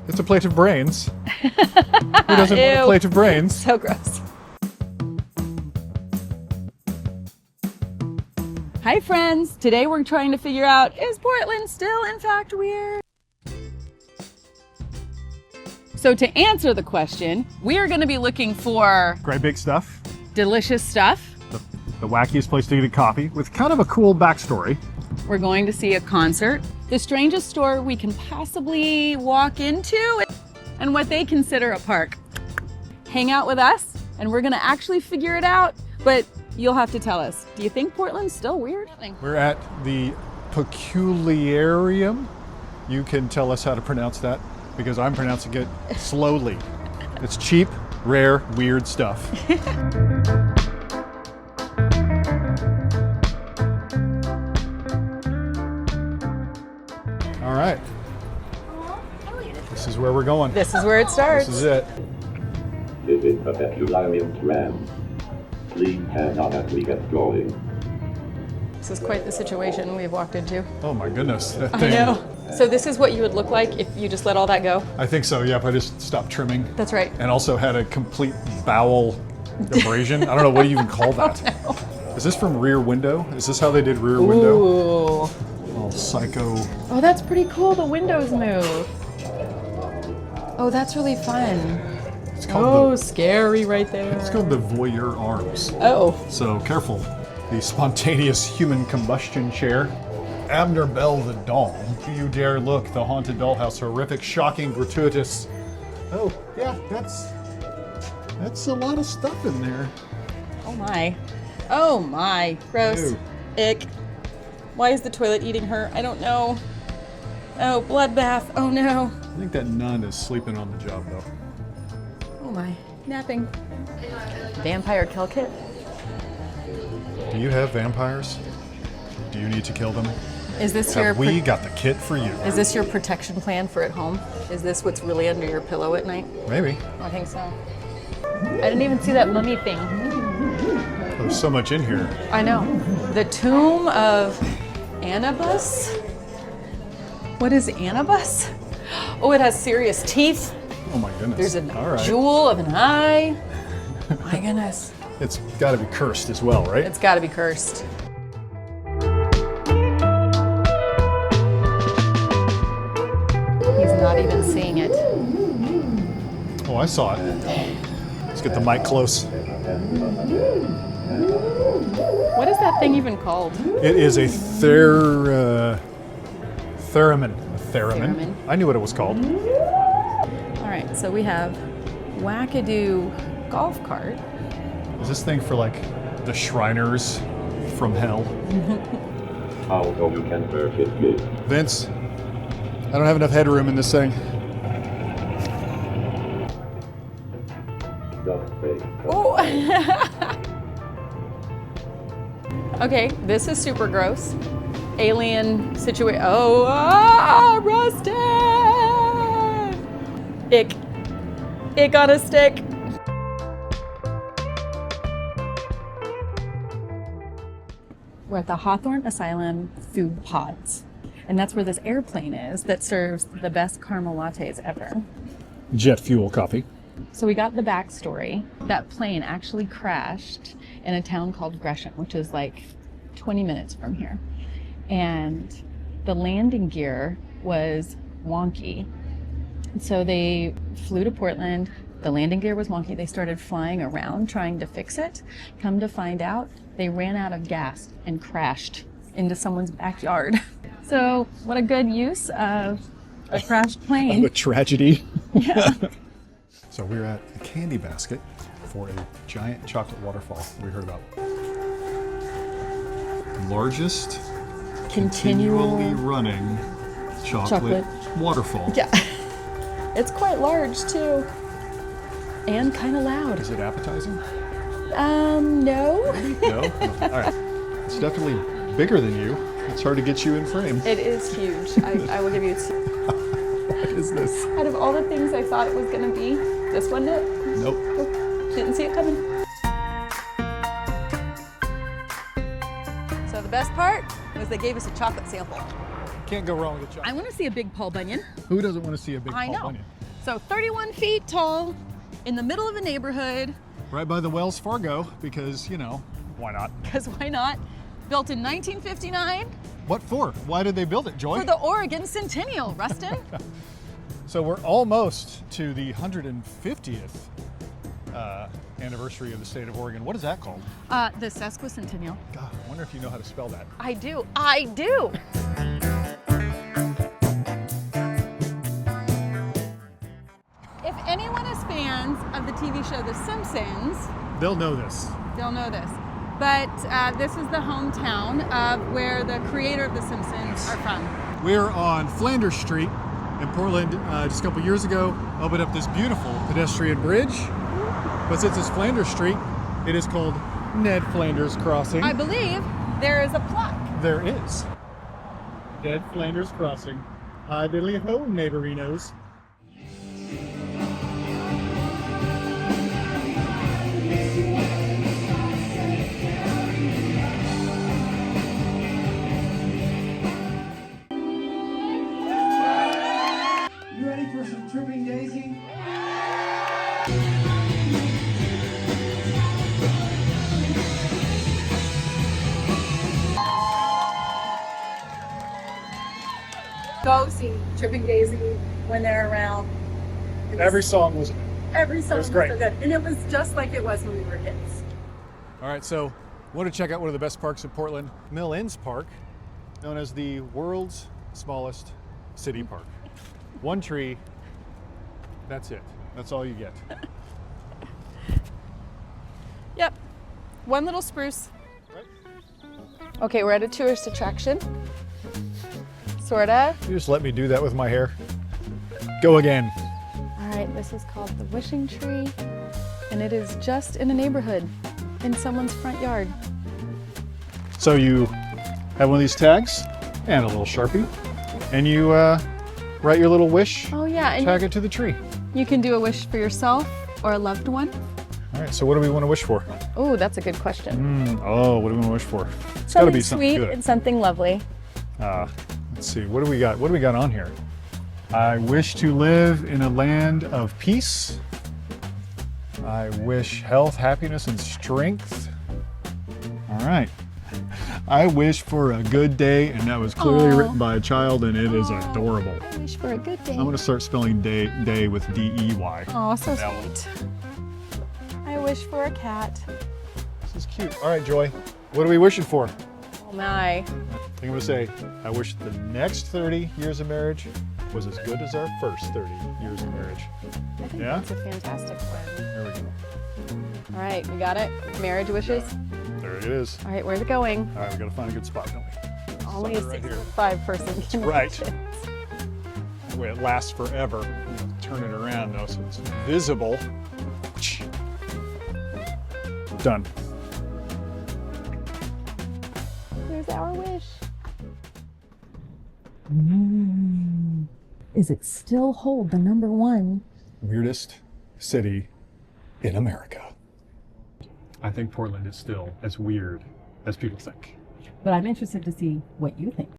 It's a plate of brains. Who doesn't want a plate of brains? So gross. Hi friends! Today we're trying to figure out, is Portland still in fact weird? So to answer the question, we are going to be looking for Great big stuff. delicious stuff. The wackiest place to get a coffee with kind of a cool backstory. We're going to see a concert, the strangest store we can possibly walk into, and what they consider a park. Hang out with us, and we're gonna actually figure it out, but you'll have to tell us. Do you think Portland's still weird? We're at the Peculiarium. You can tell us how to pronounce that because I'm pronouncing it slowly. It's cheap, rare, weird stuff. All right. This is where we're going. This is where it starts. This is it. This is the Peculiarium Portland. Please hang on as we get going. This is quite the situation we've walked into. Oh my goodness. That I thing. know. So this is what you would look like if you just let all that go? I think so, yeah, if I just stopped trimming. That's right. And also had a complete bowel abrasion. I don't know, what do you even call that? Is this from Rear Window? Is this how they did Rear Window? Ooh. Oh, psycho. Oh, that's pretty cool. The windows move. Oh, that's really fun. It's called Scary right there. It's called the voyeur arms. Oh. So careful. The spontaneous human combustion chair. Abner Bell the doll. Do you dare look? The haunted dollhouse. Horrific, shocking, gratuitous. Oh, yeah, that's a lot of stuff in there. Oh my. Oh my. Gross. Ew. Ick. Why is the toilet eating her? I don't know. Oh, bloodbath. Oh no. I think that nun is sleeping on the job though. Oh my. Napping. Vampire kill kit? Do you have vampires? Do you need to kill them? Is this Have we got the kit for you? Is this your protection plan for at home? Is this what's really under your pillow at night? Maybe. I think so. I didn't even see that mummy thing. There's so much in here. I know. The tomb of Anubis? What is Anubis? Oh, it has serious teeth. Oh my goodness. There's a All right. jewel of an eye. My goodness. It's got to be cursed as well, right? It's got to be cursed. He's not even seeing it. Oh, I saw it. Let's get the mic close. What is that thing even called? It is a theremin. A theremin. I knew what it was called. All right, so we have wackadoo golf cart. Is this thing for like the Shriners from hell? Although you can perfectly. Vince, I don't have enough headroom in this thing. Just say. Oh. Okay, this is super gross. Alien situation. Oh, rusted! Ick. Ick on a stick. We're at the Hawthorne Asylum food pods. And that's where this airplane is that serves the best caramel lattes ever. Jet fuel coffee. So we got the backstory. That plane actually crashed in a town called Gresham, which is like 20 minutes from here. And the landing gear was wonky. So they flew to Portland. The landing gear was wonky. They started flying around trying to fix it. Come to find out, they ran out of gas and crashed into someone's backyard. So what a good use of a crashed plane. A tragedy. Yeah. So we're at a candy basket for a giant chocolate waterfall we heard about. Largest continually running chocolate waterfall. Yeah. It's quite large too. And kind of loud. Is it appetizing? No. No? All right. It's definitely bigger than you. It's hard to get you in frame. It is huge. I will give you What is this? out of all the things I thought it was going to be, this one did. Nope. Didn't see it coming. So the best part was they gave us a chocolate sample. Can't go wrong with a giant. I want to see a big Paul Bunyan. Who doesn't want to see a big I Paul know. Bunyan? So 31 feet tall, in the middle of a neighborhood, Right by the Wells Fargo, because, you know, why not? because why not? Built in 1959 What for? Why did they build it, Joy? for the Oregon Centennial, Rustin. So we're almost to the 150th anniversary of the state of Oregon. What is that called? The sesquicentennial. God, I wonder if you know how to spell that. I do. I do. If anyone is fans of the TV show The Simpsons, They'll know this. they'll know this. But this is the hometown of where the creator of The Simpsons are from. We're on Flanders Street in Portland. Just a couple years ago, opened up this beautiful pedestrian bridge. But since it's Flanders Street, it is called Ned Flanders Crossing. I believe there is a plaque. There is. Ned Flanders Crossing. Hi, diddly ho, neighborinos. You ready for some tripping daisy? Go see Tripping Daisy when they're around. Every song was. Every song was great. so good. And it was just like it was when we were kids. All right, so want to check out one of the best parks in Portland, Mill Ends Park, known as the world's smallest city park. One tree, that's it. That's all you get. Yep. One little spruce. Okay, we're at a tourist attraction. Sorta. You just let me do that with my hair. Go again. All right, this is called the Wishing Tree, and it is just in a neighborhood, in someone's front yard. So you have one of these tags and a little Sharpie, and you write your little wish, Oh yeah, and tag it to the tree. you can do a wish for yourself or a loved one. All right, so what do we want to wish for? Oh, that's a good question. Oh, what do we want to wish for? It's got to be something sweet good. and something lovely. Let's see, what do we got? What do we got on here? I wish to live in a land of peace. I wish health, happiness, and strength. All right. I wish for a good day, and that was clearly Aw. written by a child, and it is adorable. I wish for a good day. I'm going to start spelling day with D-E-Y. Oh, so That one. sweet. I wish for a cat. This is cute. All right, Joy, what are we wishing for? Oh my. I'm going to say, I wish the next 30 years of marriage was as good as our first 30 years of marriage. I think Yeah? that's a fantastic one. There we go. All right, we got it. Marriage wishes. There it is. All right, where's it going? All right, we got to find a good spot, don't we? Only a right here. 6'5" person can right. reach it. That way it lasts forever. Turn it around though, so it's visible. Done. Here's our wish. Is it still hold the number one? Weirdest city in America. I think Portland is still as weird as people think. But I'm interested to see what you think.